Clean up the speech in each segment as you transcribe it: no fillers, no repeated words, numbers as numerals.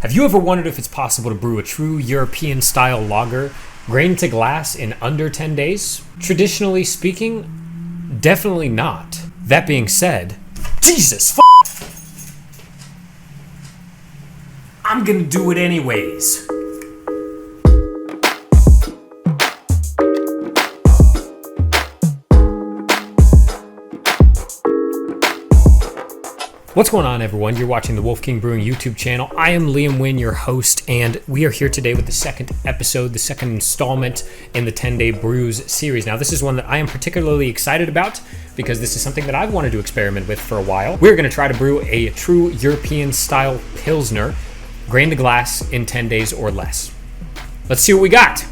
Have you ever wondered if it's possible to brew a true European-style lager, grain to glass, in under 10 days? Traditionally speaking, definitely not. That being said, Jesus I'm gonna do it anyways. What's going on, everyone? You're watching the Wolf King Brewing YouTube channel. I am Liam Wynn, your host, and we are here today with the second episode, the second installment in the 10-Day Brews series. Now, this is one that I am particularly excited about because this is something that I've wanted to experiment with for a while. We're going to try to brew a true European-style Pilsner, grain to glass, in 10 days or less. Let's see what we got.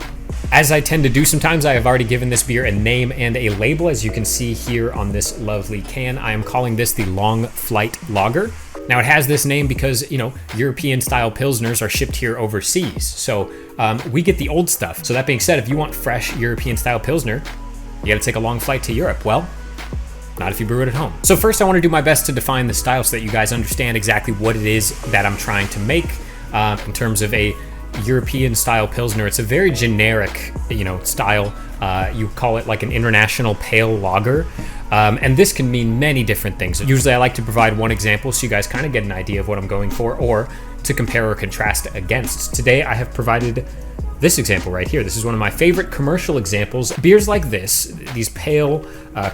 As I tend to do sometimes, I have already given this beer a name and a label, as you can see here on this lovely can. I am calling this the Long Flight Lager. Now, it has this name because, European-style Pilsners are shipped here overseas. So we get the old stuff. So that being said, if you want fresh European-style Pilsner, you gotta take a long flight to Europe. Well, not if you brew it at home. So first, I want to do my best to define the style so that you guys understand exactly what it is that I'm trying to make in terms of a European-style Pilsner. It's a very generic, style. You call it like an international pale lager. And this can mean many different things. Usually I like to provide one example so you guys kind of get an idea of what I'm going for or to compare or contrast against. Today I have provided this example right here. This is one of my favorite commercial examples. Beers like this, these pale,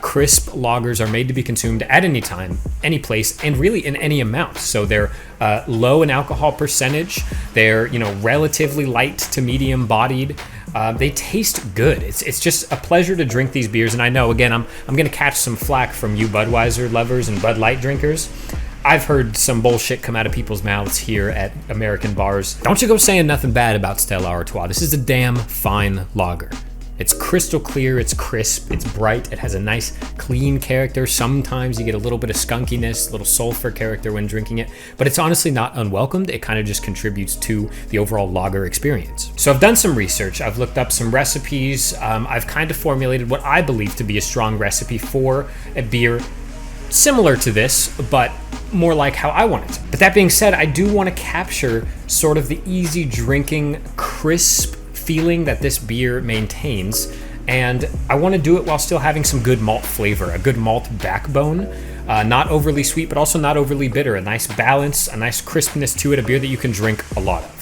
crisp lagers, are made to be consumed at any time, any place, and really in any amount. So they're low in alcohol percentage. They're relatively light to medium bodied. They taste good. It's just a pleasure to drink these beers. And I know, again, I'm gonna catch some flack from you Budweiser lovers and Bud Light drinkers. I've heard some bullshit come out of people's mouths here at American bars. Don't you go saying nothing bad about Stella Artois. This is a damn fine lager. It's crystal clear, it's crisp, it's bright, it has a nice clean character. Sometimes you get a little bit of skunkiness, a little sulfur character when drinking it, but it's honestly not unwelcomed. It kind of just contributes to the overall lager experience. So I've done some research, I've looked up some recipes, I've kind of formulated what I believe to be a strong recipe for a beer similar to this, but more like how I want it. But that being said, I do want to capture sort of the easy drinking, crisp feeling that this beer maintains, and I want to do it while still having some good malt flavor, a good malt backbone, not overly sweet, but also not overly bitter, a nice balance, a nice crispness to it, a beer that you can drink a lot of.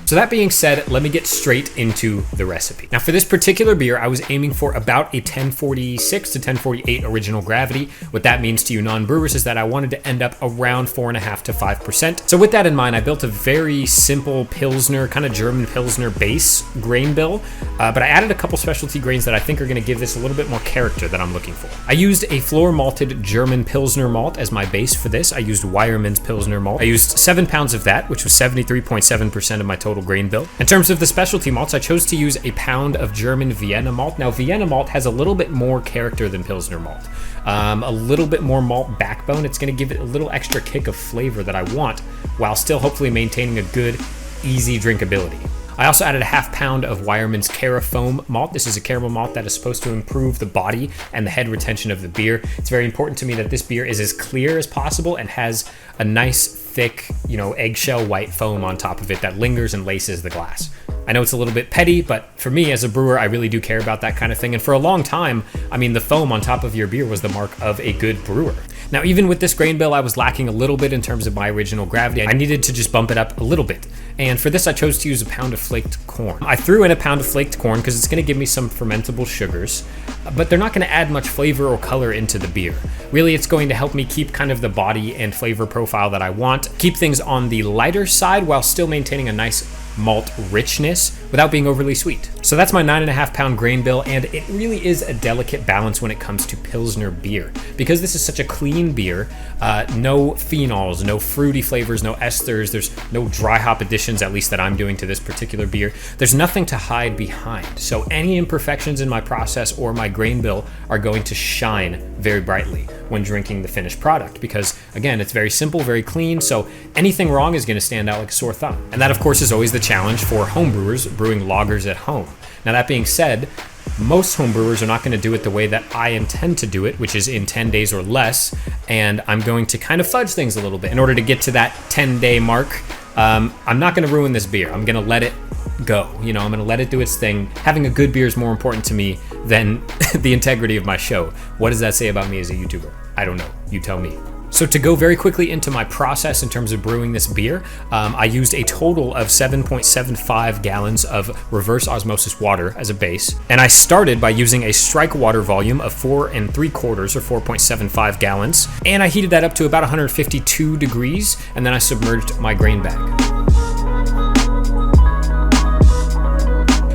So that being said, let me get straight into the recipe. Now, for this particular beer, I was aiming for about a 1046 to 1048 original gravity. What that means to you non-brewers is that I wanted to end up around 4.5% to 5%. So with that in mind, I built a very simple Pilsner, kind of German Pilsner base grain bill, but I added a couple specialty grains that I think are gonna give this a little bit more character that I'm looking for. I used a floor malted German Pilsner malt as my base for this. I used Weyermann's Pilsner malt. I used 7 pounds of that, which was 73.7% of my total grain bill. In terms of the specialty malts, I chose to use a pound of German Vienna malt. Now, Vienna malt has a little bit more character than Pilsner malt. A little bit more malt backbone. It's going to give it a little extra kick of flavor that I want, while still hopefully maintaining a good, easy drinkability. I also added a half pound of Weyermann's Carafoam malt. This is a caramel malt that is supposed to improve the body and the head retention of the beer. It's very important to me that this beer is as clear as possible and has a nice, thick, eggshell white foam on top of it that lingers and laces the glass. I know it's a little bit petty, but for me as a brewer, I really do care about that kind of thing. And for a long time, the foam on top of your beer was the mark of a good brewer. Now, even with this grain bill, I was lacking a little bit in terms of my original gravity. I needed to just bump it up a little bit. And for this, I chose to use a pound of flaked corn. I threw in a pound of flaked corn because it's going to give me some fermentable sugars, but they're not going to add much flavor or color into the beer. Really, it's going to help me keep kind of the body and flavor profile that I want, keep things on the lighter side while still maintaining a nice malt richness without being overly sweet. So that's my 9.5 pound grain bill, and it really is a delicate balance when it comes to Pilsner beer. Because this is such a clean beer, no phenols, no fruity flavors, no esters, there's no dry hop additions, at least that I'm doing to this particular beer. There's nothing to hide behind. So any imperfections in my process or my grain bill are going to shine very brightly when drinking the finished product, because again, it's very simple, very clean, so anything wrong is going to stand out like a sore thumb. And that, of course, is always the challenge for homebrewers brewing lagers at home. Now, that being said, most homebrewers are not going to do it the way that I intend to do it, which is in 10 days or less, and I'm going to kind of fudge things a little bit in order to get to that 10-day mark I'm not going to ruin this beer. I'm going to let it go. I'm going to let it do its thing. Having a good beer is more important to me than the integrity of my show. What does that say about me as a YouTuber? I don't know. You tell me. So to go very quickly into my process in terms of brewing this beer, I used a total of 7.75 gallons of reverse osmosis water as a base. And I started by using a strike water volume of 4 3/4 or 4.75 gallons. And I heated that up to about 152 degrees, and then I submerged my grain bag.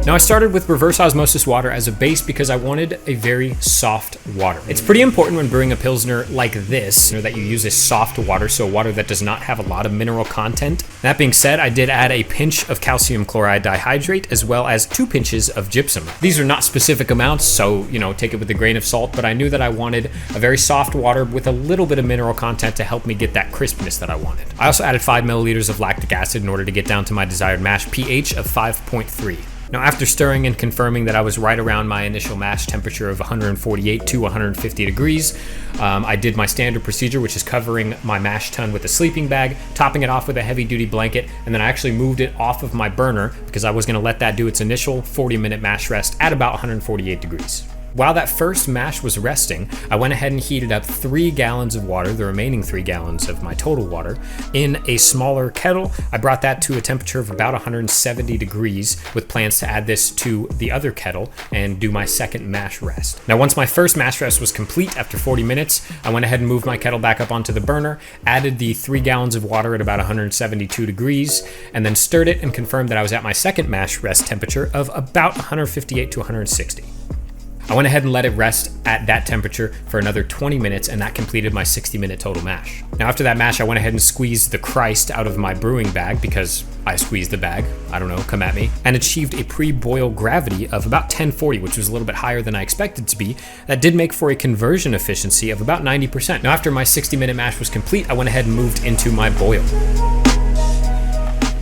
Now I started with reverse osmosis water as a base because I wanted a very soft water. It's pretty important when brewing a Pilsner like this, that you use a soft water, so water that does not have a lot of mineral content. That being said, I did add a pinch of calcium chloride dihydrate as well as 2 pinches of gypsum. These are not specific amounts, so take it with a grain of salt, but I knew that I wanted a very soft water with a little bit of mineral content to help me get that crispness that I wanted. I also added 5 milliliters of lactic acid in order to get down to my desired mash pH of 5.3. Now, after stirring and confirming that I was right around my initial mash temperature of 148 to 150 degrees, I did my standard procedure, which is covering my mash tun with a sleeping bag, topping it off with a heavy-duty blanket, and then I actually moved it off of my burner because I was going to let that do its initial 40-minute mash rest at about 148 degrees. While that first mash was resting, I went ahead and heated up 3 gallons of water, the remaining 3 gallons of my total water, in a smaller kettle. I brought that to a temperature of about 170 degrees with plans to add this to the other kettle and do my second mash rest. Now, once my first mash rest was complete after 40 minutes, I went ahead and moved my kettle back up onto the burner, added the 3 gallons of water at about 172 degrees, and then stirred it and confirmed that I was at my second mash rest temperature of about 158 to 160. I went ahead and let it rest at that temperature for another 20 minutes, and that completed my 60-minute total mash. Now, after that mash, I went ahead and squeezed the Christ out of my brewing bag because I squeezed the bag. I don't know, come at me. And achieved a pre-boil gravity of about 1040, which was a little bit higher than I expected to be. That did make for a conversion efficiency of about 90%. Now, after my 60-minute mash was complete, I went ahead and moved into my boil.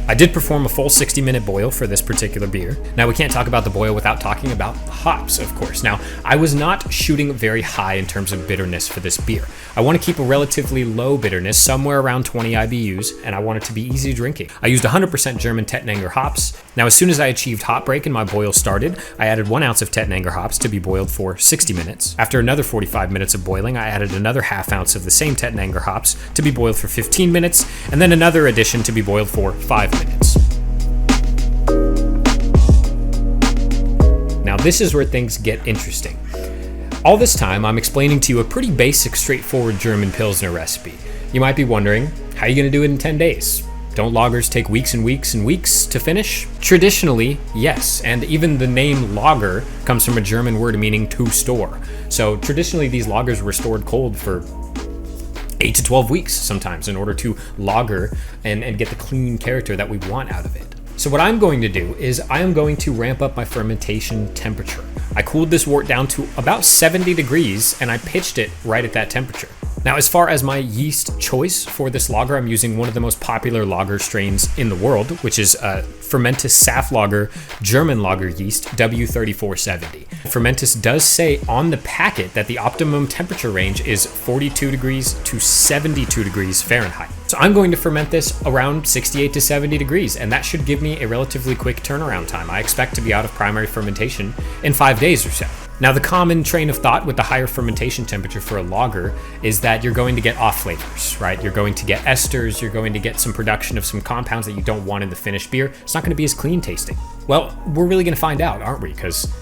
I did perform a full 60-minute boil for this particular beer. Now, we can't talk about the boil without talking about hops, of course. Now, I was not shooting very high in terms of bitterness for this beer. I want to keep a relatively low bitterness, somewhere around 20 IBUs, and I want it to be easy drinking. I used 100% German Tettnanger hops. Now, as soon as I achieved hop break and my boil started, I added 1 ounce of Tettnanger hops to be boiled for 60 minutes. After another 45 minutes of boiling, I added another half ounce of the same Tettnanger hops to be boiled for 15 minutes, and then another addition to be boiled for 5 minutes. Now, this is where things get interesting. All this time, I'm explaining to you a pretty basic, straightforward German Pilsner recipe. You might be wondering, how are you going to do it in 10 days? Don't lagers take weeks and weeks and weeks to finish? Traditionally, yes, and even the name lager comes from a German word meaning to store. So traditionally, these lagers were stored cold for 8 to 12 weeks sometimes in order to lager and get the clean character that we want out of it. So what I'm going to do is I am going to ramp up my fermentation temperature. I cooled this wort down to about 70 degrees and I pitched it right at that temperature. Now, as far as my yeast choice for this lager, I'm using one of the most popular lager strains in the world, which is Fermentus Saftlager German lager yeast W3470. Fermentus does say on the packet that the optimum temperature range is 42 degrees to 72 degrees Fahrenheit. So I'm going to ferment this around 68 to 70 degrees, and that should give me a relatively quick turnaround time. I expect to be out of primary fermentation in 5 days or so. Now, the common train of thought with the higher fermentation temperature for a lager is that you're going to get off flavors, right? You're going to get esters, you're going to get some production of some compounds that you don't want in the finished beer. It's not going to be as clean tasting. Well, we're really going to find out, aren't we? Because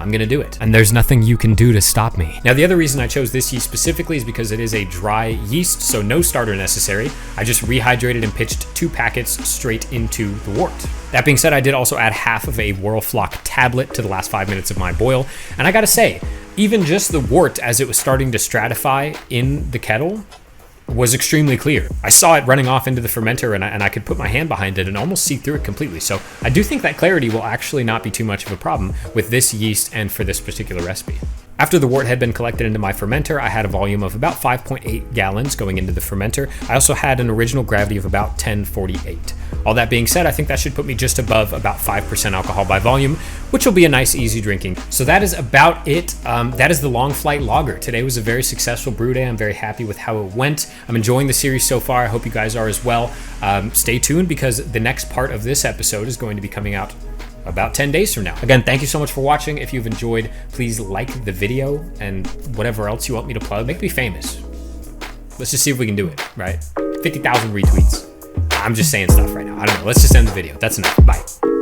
I'm gonna do it. And there's nothing you can do to stop me. Now, the other reason I chose this yeast specifically is because it is a dry yeast, so no starter necessary. I just rehydrated and pitched 2 packets straight into the wort. That being said, I did also add half of a Whirlfloc tablet to the last 5 minutes of my boil. And I gotta say, even just the wort as it was starting to stratify in the kettle was extremely clear. I saw it running off into the fermenter and I could put my hand behind it and almost see through it completely. So I do think that clarity will actually not be too much of a problem with this yeast and for this particular recipe. After the wort had been collected into my fermenter, I had a volume of about 5.8 gallons going into the fermenter. I also had an original gravity of about 1048. All that being said, I think that should put me just above about 5% alcohol by volume, which will be a nice, easy drinking. So that is about it. That is the Long Flight Lager. Today was a very successful brew day. I'm very happy with how it went. I'm enjoying the series so far. I hope you guys are as well. Stay tuned because the next part of this episode is going to be coming out about 10 days from now. Again, thank you so much for watching. If you've enjoyed, please like the video and whatever else you want me to plug. Make me famous. Let's just see if we can do it, right? 50,000 retweets. I'm just saying stuff right now. I don't know. Let's just end the video. That's enough. Bye.